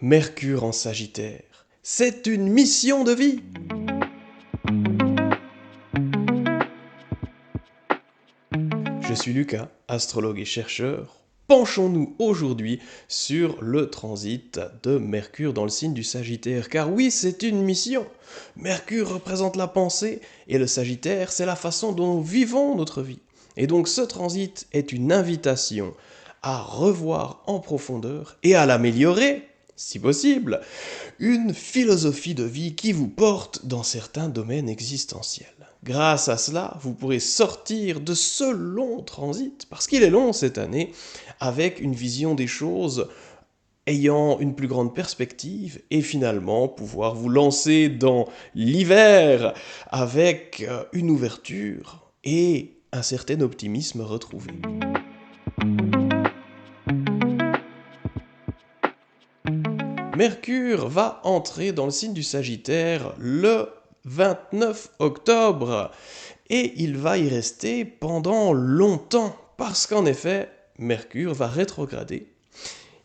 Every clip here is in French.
Mercure en Sagittaire, c'est une mission de vie. Je suis Lucas, astrologue et chercheur. Penchons-nous aujourd'hui sur le transit de Mercure dans le signe du Sagittaire, car oui, c'est une mission. Mercure représente la pensée et le Sagittaire, c'est la façon dont nous vivons notre vie. Et donc ce transit est une invitation à revoir en profondeur et à l'améliorer, si possible, une philosophie de vie qui vous porte dans certains domaines existentiels. Grâce à cela, vous pourrez sortir de ce long transit, parce qu'il est long cette année, avec une vision des choses ayant une plus grande perspective et finalement pouvoir vous lancer dans l'hiver avec une ouverture et un certain optimisme retrouvé. Mercure va entrer dans le signe du Sagittaire le 29 octobre et il va y rester pendant longtemps parce qu'en effet, Mercure va rétrograder.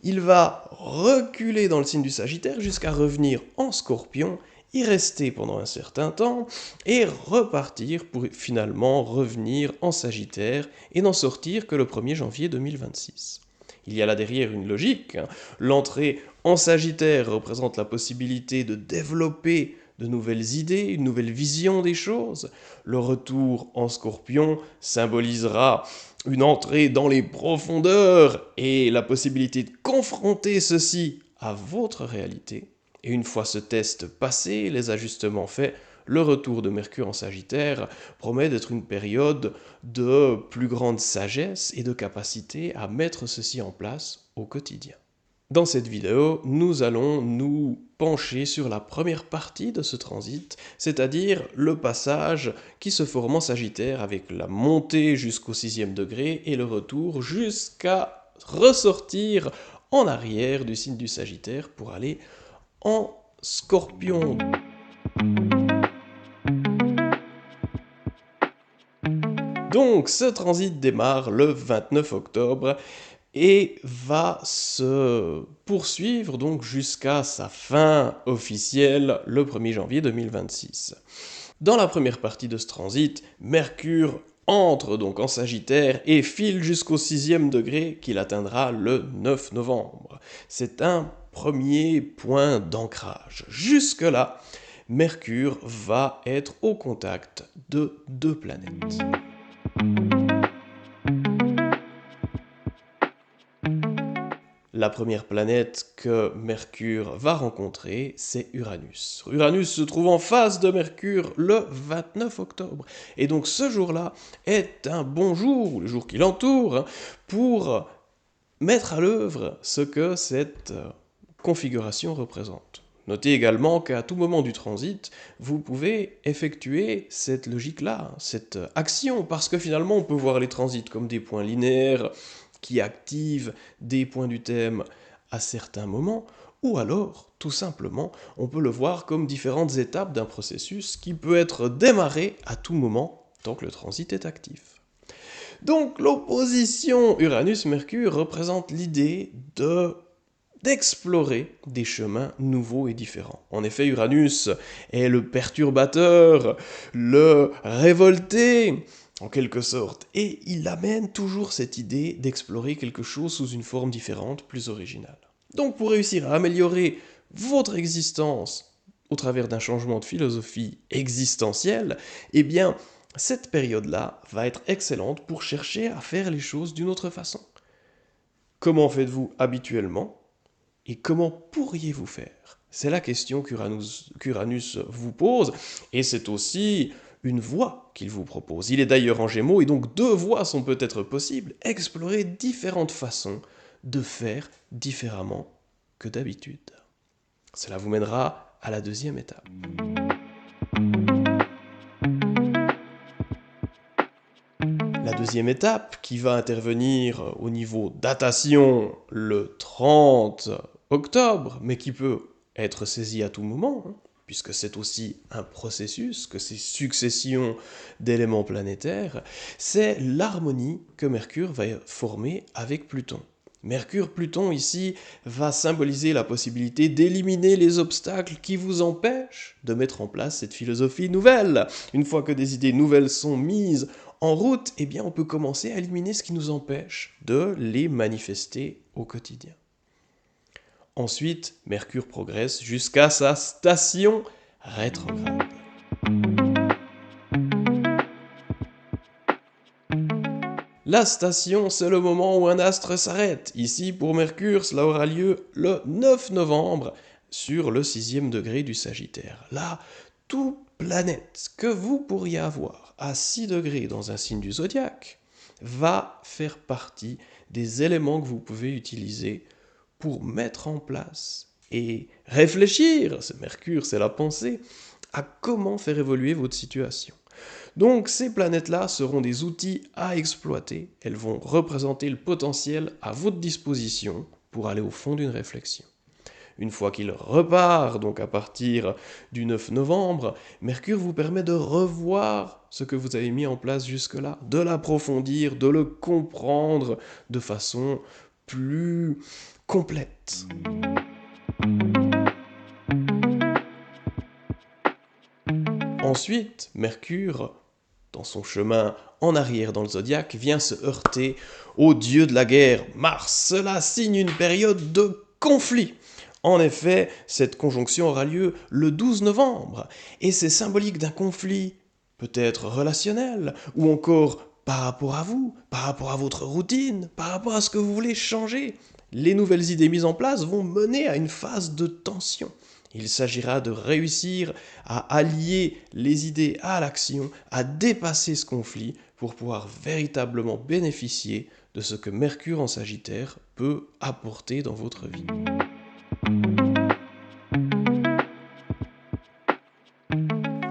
Il va reculer dans le signe du Sagittaire jusqu'à revenir en Scorpion, y rester pendant un certain temps et repartir pour finalement revenir en Sagittaire et n'en sortir que le 1er janvier 2026. Il y a là derrière une logique. L'entrée en Sagittaire représente la possibilité de développer de nouvelles idées, une nouvelle vision des choses. Le retour en Scorpion symbolisera une entrée dans les profondeurs et la possibilité de confronter ceci à votre réalité. Et une fois ce test passé, les ajustements faits, le retour de Mercure en Sagittaire promet d'être une période de plus grande sagesse et de capacité à mettre ceci en place au quotidien. Dans cette vidéo, nous allons nous pencher sur la première partie de ce transit, c'est-à-dire le passage qui se forme en Sagittaire avec la montée jusqu'au 6e degré et le retour jusqu'à ressortir en arrière du signe du Sagittaire pour aller en Scorpion. Donc ce transit démarre le 29 octobre et va se poursuivre donc jusqu'à sa fin officielle le 1er janvier 2026. Dans la première partie de ce transit, Mercure entre donc en Sagittaire et file jusqu'au 6e degré qu'il atteindra le 9 novembre. C'est un premier point d'ancrage. Jusque-là, Mercure va être au contact de deux planètes. La première planète que Mercure va rencontrer, c'est Uranus. Uranus se trouve en face de Mercure le 29 octobre. Et donc ce jour-là est un bon jour, ou le jour qui l'entoure, pour mettre à l'œuvre ce que cette configuration représente. Notez également qu'à tout moment du transit, vous pouvez effectuer cette logique-là, cette action, parce que finalement on peut voir les transits comme des points linéaires, qui active des points du thème à certains moments, ou alors, tout simplement, on peut le voir comme différentes étapes d'un processus qui peut être démarré à tout moment tant que le transit est actif. Donc l'opposition Uranus-Mercure représente l'idée d'explorer des chemins nouveaux et différents. En effet, Uranus est le perturbateur, le révolté, en quelque sorte, et il amène toujours cette idée d'explorer quelque chose sous une forme différente, plus originale. Donc pour réussir à améliorer votre existence au travers d'un changement de philosophie existentielle, eh bien, cette période-là va être excellente pour chercher à faire les choses d'une autre façon. Comment faites-vous habituellement et comment pourriez-vous faire? C'est la question qu'Uranus vous pose, et c'est aussi une voie qu'il vous propose. Il est d'ailleurs en Gémeaux, et donc deux voies sont peut-être possibles. Explorer différentes façons de faire différemment que d'habitude. Cela vous mènera à la deuxième étape. La deuxième étape, qui va intervenir au niveau datation le 30 octobre, mais qui peut être saisie à tout moment, puisque c'est aussi un processus, que ces successions d'éléments planétaires, c'est l'harmonie que Mercure va former avec Pluton. Mercure-Pluton ici va symboliser la possibilité d'éliminer les obstacles qui vous empêchent de mettre en place cette philosophie nouvelle. Une fois que des idées nouvelles sont mises en route, eh bien on peut commencer à éliminer ce qui nous empêche de les manifester au quotidien. Ensuite, Mercure progresse jusqu'à sa station rétrograde. La station, c'est le moment où un astre s'arrête. Ici, pour Mercure, cela aura lieu le 9 novembre sur le 6e degré du Sagittaire. Là, toute planète que vous pourriez avoir à 6 degrés dans un signe du zodiaque va faire partie des éléments que vous pouvez utiliser pour mettre en place et réfléchir, c'est Mercure, c'est la pensée, à comment faire évoluer votre situation. Donc ces planètes-là seront des outils à exploiter, elles vont représenter le potentiel à votre disposition pour aller au fond d'une réflexion. Une fois qu'il repart, donc à partir du 9 novembre, Mercure vous permet de revoir ce que vous avez mis en place jusque-là, de l'approfondir, de le comprendre de façon plus complète. Ensuite, Mercure, dans son chemin en arrière dans le zodiaque, vient se heurter au dieu de la guerre, Mars. Cela signe une période de conflit. En effet, cette conjonction aura lieu le 12 novembre, et c'est symbolique d'un conflit, peut-être relationnel, ou encore par rapport à vous, par rapport à votre routine, par rapport à ce que vous voulez changer. Les nouvelles idées mises en place vont mener à une phase de tension. Il s'agira de réussir à allier les idées à l'action, à dépasser ce conflit pour pouvoir véritablement bénéficier de ce que Mercure en Sagittaire peut apporter dans votre vie.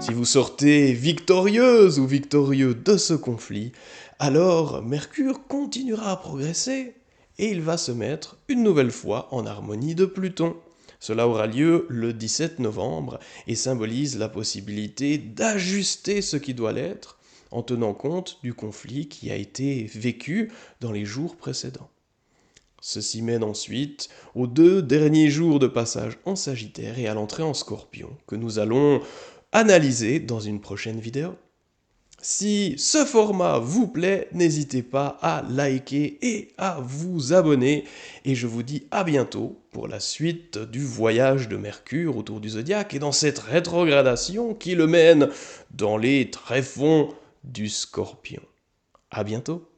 Si vous sortez victorieuse ou victorieux de ce conflit, alors Mercure continuera à progresser et il va se mettre une nouvelle fois en harmonie de Pluton. Cela aura lieu le 17 novembre et symbolise la possibilité d'ajuster ce qui doit l'être en tenant compte du conflit qui a été vécu dans les jours précédents. Ceci mène ensuite aux 2 derniers jours de passage en Sagittaire et à l'entrée en Scorpion que nous allons analyser dans une prochaine vidéo. Si ce format vous plaît, n'hésitez pas à liker et à vous abonner. Et je vous dis à bientôt pour la suite du voyage de Mercure autour du zodiaque et dans cette rétrogradation qui le mène dans les tréfonds du Scorpion. À bientôt.